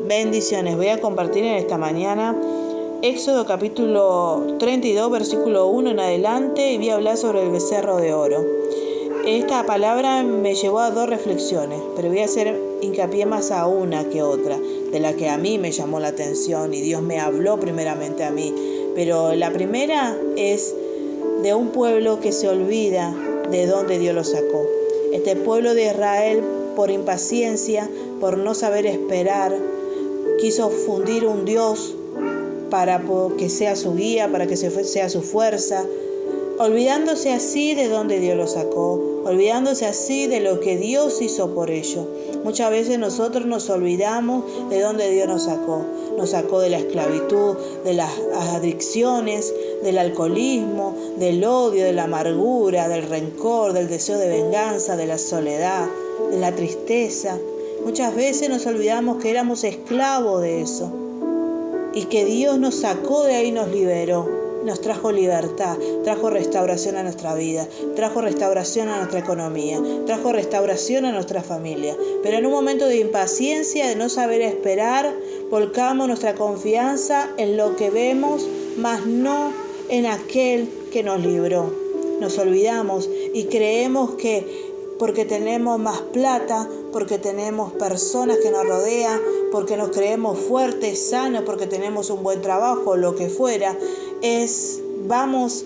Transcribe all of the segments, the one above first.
Bendiciones. Voy a compartir en esta mañana Éxodo capítulo 32, versículo 1 en adelante, y voy a hablar sobre el becerro de oro. Esta palabra me llevó a dos reflexiones, pero voy a hacer hincapié más a una que otra, de la que a mí me llamó la atención y Dios me habló primeramente a mí. Pero la primera es de un pueblo que se olvida de dónde Dios lo sacó. Este pueblo de Israel, por impaciencia, por no saber esperar, quiso fundir un Dios para que sea su guía, para que sea su fuerza, olvidándose así de dónde Dios lo sacó, olvidándose así de lo que Dios hizo por ellos. Muchas veces nosotros nos olvidamos de dónde Dios nos sacó de la esclavitud, de las adicciones, del alcoholismo, del odio, de la amargura, del rencor, del deseo de venganza, de la soledad, de la tristeza. Muchas veces nos olvidamos que éramos esclavos de eso y que Dios nos sacó de ahí, nos liberó, nos trajo libertad, trajo restauración a nuestra vida, trajo restauración a nuestra economía, trajo restauración a nuestra familia. Pero en un momento de impaciencia, de no saber esperar, volcamos nuestra confianza en lo que vemos, mas no en aquel que nos libró. Nos olvidamos y creemos que porque tenemos más plata, porque tenemos personas que nos rodean, porque nos creemos fuertes, sanos, porque tenemos un buen trabajo, lo que fuera, vamos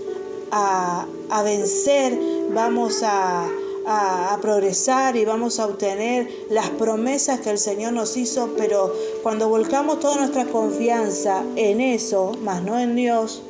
a vencer, vamos a progresar y vamos a obtener las promesas que el Señor nos hizo. Pero cuando volcamos toda nuestra confianza en eso, más no en Dios,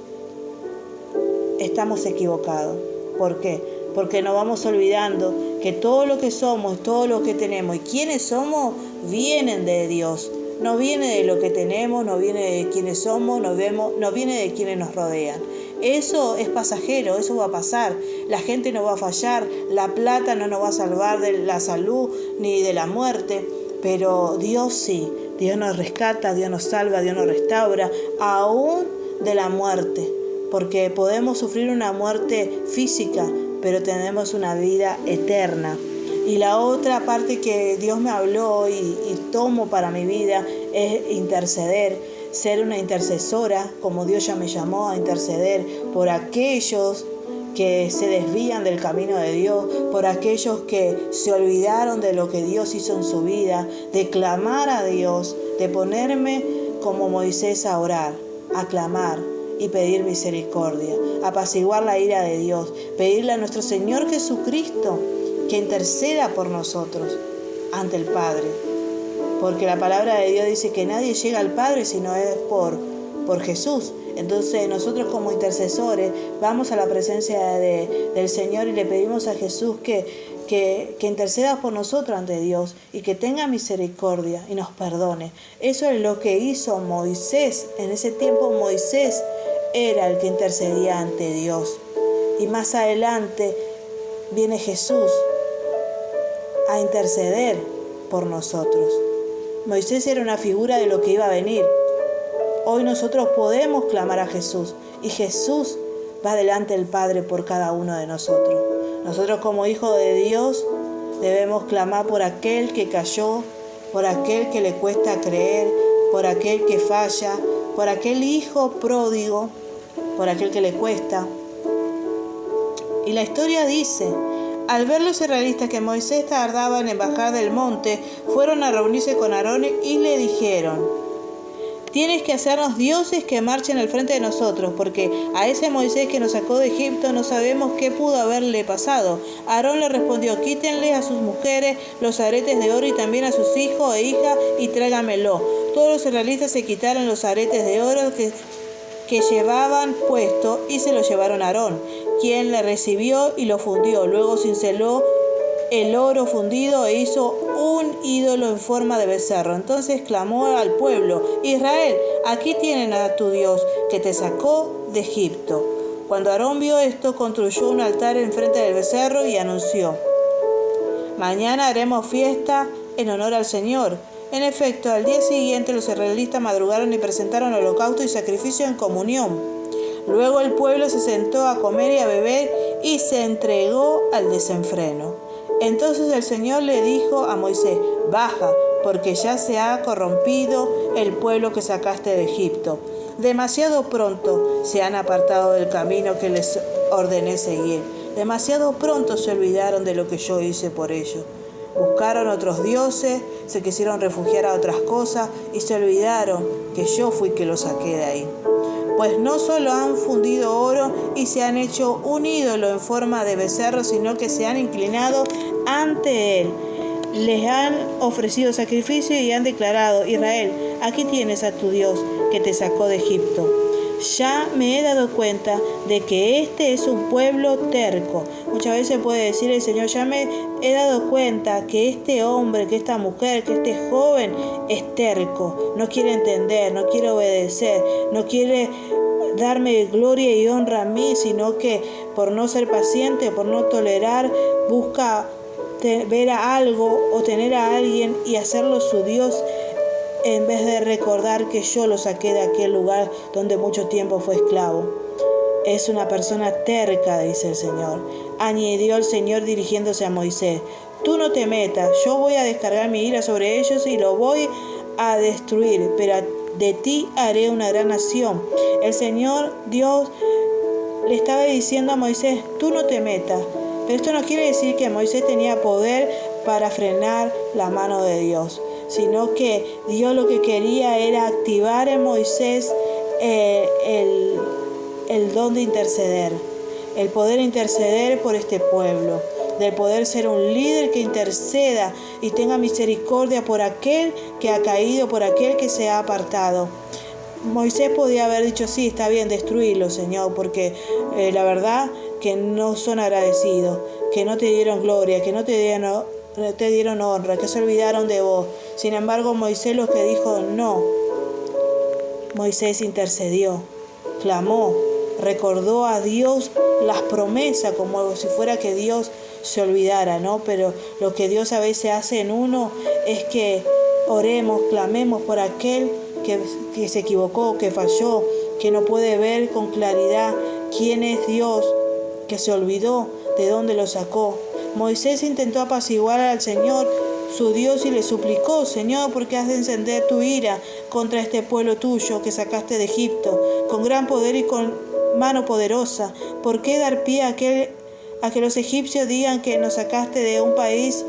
estamos equivocados. ¿Por qué? Porque nos vamos olvidando que todo lo que somos, todo lo que tenemos y quiénes somos, vienen de Dios. No viene de lo que tenemos, no viene de quiénes somos, no viene de quienes nos rodean. Eso es pasajero, eso va a pasar. La gente no va a fallar, la plata no nos va a salvar de la salud ni de la muerte, pero Dios sí. Dios nos rescata, Dios nos salva, Dios nos restaura, aún de la muerte. Porque podemos sufrir una muerte física, pero tenemos una vida eterna. Y la otra parte que Dios me habló y tomo para mi vida es interceder, ser una intercesora, como Dios ya me llamó a interceder por aquellos que se desvían del camino de Dios, por aquellos que se olvidaron de lo que Dios hizo en su vida, de clamar a Dios, de ponerme como Moisés a orar, a clamar y pedir misericordia, apaciguar la ira de Dios, pedirle a nuestro Señor Jesucristo que interceda por nosotros ante el Padre. Porque la palabra de Dios dice que nadie llega al Padre si no es por Jesús. Entonces nosotros como intercesores vamos a la presencia del Señor y le pedimos a Jesús que interceda por nosotros ante Dios y que tenga misericordia y nos perdone. Eso es lo que hizo Moisés. En ese tiempo Moisés era el que intercedía ante Dios. Y más adelante viene Jesús a interceder por nosotros. Moisés era una figura de lo que iba a venir. Hoy nosotros podemos clamar a Jesús y Jesús va delante del Padre por cada uno de nosotros. Nosotros como hijos de Dios debemos clamar por aquel que cayó, por aquel que le cuesta creer, por aquel que falla, por aquel hijo pródigo, por aquel que le cuesta. Y la historia dice: al ver los israelitas que Moisés tardaba en bajar del monte, fueron a reunirse con Aarón y le dijeron: tienes que hacernos dioses que marchen al frente de nosotros, porque a ese Moisés que nos sacó de Egipto no sabemos qué pudo haberle pasado. Aarón le respondió: quítenle a sus mujeres los aretes de oro y también a sus hijos e hijas y tráigamelo. Todos los israelitas se quitaron los aretes de oro que llevaban puesto y se los llevaron a Aarón, quien le recibió y lo fundió. Luego cinceló el oro fundido e hizo un ídolo en forma de becerro. Entonces clamó al pueblo: Israel, aquí tienen a tu Dios que te sacó de Egipto. Cuando Aarón vio esto, construyó un altar enfrente del becerro y anunció: mañana haremos fiesta en honor al Señor. En efecto, al día siguiente los israelitas madrugaron y presentaron holocausto y sacrificio en comunión. Luego el pueblo se sentó a comer y a beber y se entregó al desenfreno. Entonces el Señor le dijo a Moisés: baja, porque ya se ha corrompido el pueblo que sacaste de Egipto. Demasiado pronto se han apartado del camino que les ordené seguir. Demasiado pronto se olvidaron de lo que yo hice por ellos. Buscaron otros dioses, se quisieron refugiar a otras cosas y se olvidaron que yo fui que los saqué de ahí. Pues no solo han fundido oro y se han hecho un ídolo en forma de becerro, sino que se han inclinado ante él. Les han ofrecido sacrificio y han declarado: Israel, aquí tienes a tu Dios que te sacó de Egipto. Ya me he dado cuenta de que este es un pueblo terco. Muchas veces puede decir el Señor: ya me he dado cuenta que este hombre, que esta mujer, que este joven es terco. No quiere entender, no quiere obedecer, no quiere darme gloria y honra a mí, sino que por no ser paciente, por no tolerar, busca ver a algo o tener a alguien y hacerlo su Dios, en vez de recordar que yo lo saqué de aquel lugar donde mucho tiempo fue esclavo. Es una persona terca, dice el Señor. Añadió el Señor dirigiéndose a Moisés: tú no te metas, yo voy a descargar mi ira sobre ellos y lo voy a destruir, pero de ti haré una gran nación. El Señor Dios le estaba diciendo a Moisés: tú no te metas. Pero esto no quiere decir que Moisés tenía poder para frenar la mano de Dios, sino que Dios lo que quería era activar en Moisés el don de interceder, el poder interceder por este pueblo, del poder ser un líder que interceda y tenga misericordia por aquel que ha caído, por aquel que se ha apartado. Moisés podía haber dicho: sí, está bien, destruirlo, Señor, porque la verdad que no son agradecidos, que no te dieron gloria, que no te dieron honra, que se olvidaron de vos. Sin embargo, Moisés lo que dijo: no. Moisés intercedió, clamó, recordó a Dios las promesas, como si fuera que Dios se olvidara, ¿no? Pero lo que Dios a veces hace en uno es que oremos, clamemos por aquel que se equivocó, que falló, que no puede ver con claridad quién es Dios, que se olvidó de dónde lo sacó. Moisés intentó apaciguar al Señor, su Dios, y le suplicó: Señor, ¿por qué has de encender tu ira contra este pueblo tuyo que sacaste de Egipto con gran poder y con mano poderosa? ¿Por qué dar pie a que los egipcios digan que nos sacaste de un país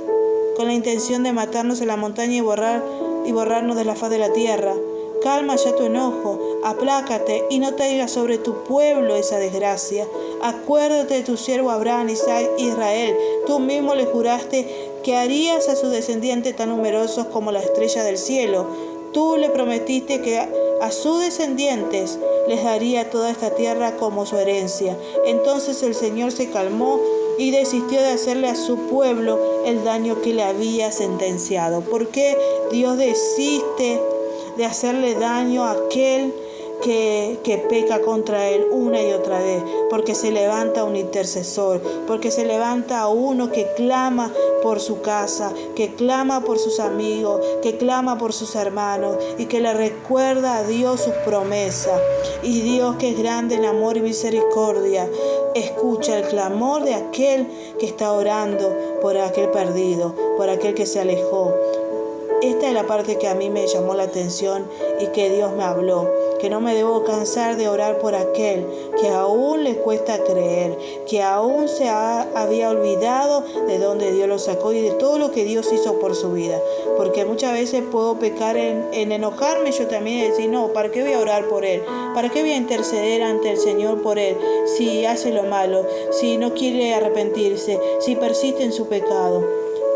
con la intención de matarnos en la montaña y borrarnos de la faz de la tierra? Calma ya tu enojo, aplácate y no traigas sobre tu pueblo esa desgracia. Acuérdate de tu siervo Abraham, Isaac, Israel. Tú mismo le juraste que harías a sus descendientes tan numerosos como la estrella del cielo. Tú le prometiste que a sus descendientes les daría toda esta tierra como su herencia. Entonces el Señor se calmó y desistió de hacerle a su pueblo el daño que le había sentenciado. ¿Por qué Dios desiste de hacerle daño a aquel que peca contra él una y otra vez? Porque se levanta un intercesor, porque se levanta uno que clama por su casa, que clama por sus amigos, que clama por sus hermanos y que le recuerda a Dios sus promesas. Y Dios, que es grande en amor y misericordia, escucha el clamor de aquel que está orando por aquel perdido, por aquel que se alejó. Esta es la parte que a mí me llamó la atención y que Dios me habló, que no me debo cansar de orar por aquel que aún le cuesta creer, que aún había olvidado de dónde Dios lo sacó y de todo lo que Dios hizo por su vida. Porque muchas veces puedo pecar en enojarme yo también y decir: no, ¿para qué voy a orar por él? ¿Para qué voy a interceder ante el Señor por él? Si hace lo malo, si no quiere arrepentirse, si persiste en su pecado.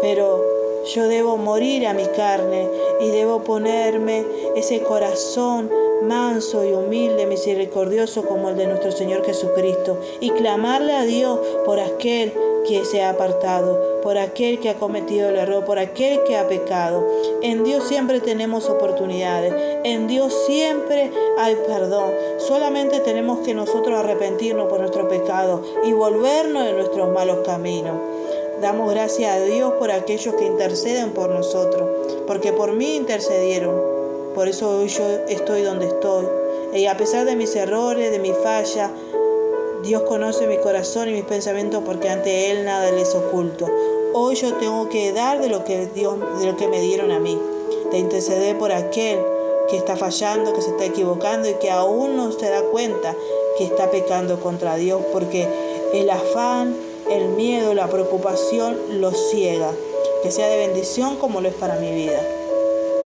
Pero yo debo morir a mi carne y debo ponerme ese corazón manso y humilde, misericordioso como el de nuestro Señor Jesucristo, y clamarle a Dios por aquel que se ha apartado, por aquel que ha cometido el error, por aquel que ha pecado. En Dios siempre tenemos oportunidades, en Dios siempre hay perdón. Solamente tenemos que nosotros arrepentirnos por nuestro pecado y volvernos de nuestros malos caminos. Damos gracias a Dios por aquellos que interceden por nosotros, porque por mí intercedieron. Por eso hoy yo estoy donde estoy. Y a pesar de mis errores, de mi falla, Dios conoce mi corazón y mis pensamientos, porque ante Él nada les oculto. Hoy yo tengo que dar de lo que me dieron a mí. de interceder por aquel que está fallando, que se está equivocando y que aún no se da cuenta que está pecando contra Dios, porque el afán, el miedo, la preocupación lo ciega. Que sea de bendición como lo es para mi vida.